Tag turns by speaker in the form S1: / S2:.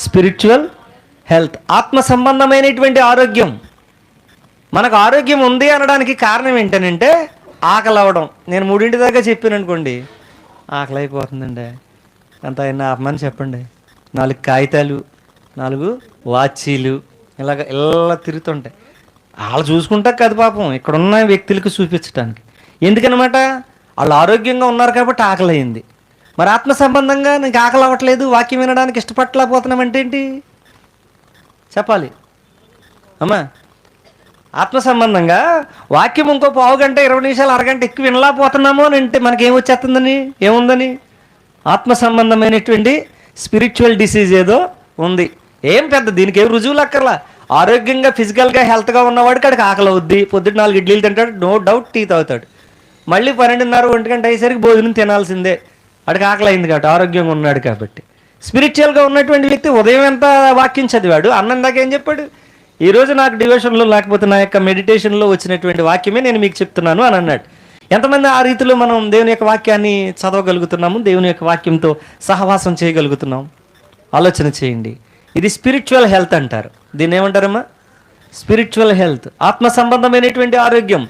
S1: Spiritual health, ఆత్మ సంబంధమైనటువంటి ఆరోగ్యం. మనకు ఆరోగ్యం ఉంది అనడానికి కారణం ఏంటనంటే ఆకలి అవ్వడం. నేను 3 దాకా చెప్పాను అనుకోండి, ఆకలి అయిపోతుందండి, ఎంత అయినా ఆపమని చెప్పండి. 4 కాగితాలు, 4 వాచీలు ఇలా తిరుగుతుంటాయి. వాళ్ళు చూసుకుంటా కదా పాపం, ఇక్కడున్న వ్యక్తులకు చూపించడానికి. ఎందుకనమాట? వాళ్ళు ఆరోగ్యంగా ఉన్నారు కాబట్టి ఆకలి అయింది. మరి ఆత్మ సంబంధంగా నీకు ఆకలి అవ్వట్లేదు, వాక్యం వినడానికి ఇష్టపడలేకపోతున్నామంటే ఏంటి చెప్పాలి అమ్మా? ఆత్మ సంబంధంగా వాక్యం ఇంకో పావు గంట, 20 నిమిషాలు, అరగంట ఎక్కువ వినలేకపోతున్నాము అని అంటే మనకేమొచ్చేస్తుందని, ఏముందని? ఆత్మ సంబంధమైనటువంటి స్పిరిచువల్ డిసీజ్ ఏదో ఉంది. ఏం పెద్ద దీనికి ఏం రుజువులు అక్కర్లా. ఆరోగ్యంగా ఫిజికల్గా హెల్త్గా ఉన్నవాడికి అక్కడికి ఆకలి అవుద్ది. పొద్దున్న 4 ఇడ్లీలు తింటాడు, నో డౌట్ టీ తాగుతాడు. మళ్ళీ 12:30, 1 గంట అయ్యేసరికి భోజనం తినాల్సిందే. అడికి ఆకలి అయింది కాబట్టి, ఆరోగ్యంగా ఉన్నాడు కాబట్టి. స్పిరిచువల్గా ఉన్నటువంటి వ్యక్తి ఉదయం ఎంత వాక్యం చదివాడు, అన్నం దాకా ఏం చెప్పాడు? ఈరోజు నాకు డివోషన్లో లేకపోతే నా యొక్క మెడిటేషన్లో వచ్చినటువంటి వాక్యమే నేను మీకు చెప్తున్నాను అని అన్నాడు. ఎంతమంది ఆ రీతిలో మనం దేవుని యొక్క వాక్యాన్ని చదవగలుగుతున్నాము, దేవుని యొక్క వాక్యంతో సహవాసం చేయగలుగుతున్నాం? ఆలోచన చేయండి. ఇది స్పిరిచువల్ హెల్త్ అంటారు. దీన్ని ఏమంటారమ్మా? స్పిరిచువల్ హెల్త్, ఆత్మ సంబంధమైనటువంటి ఆరోగ్యం.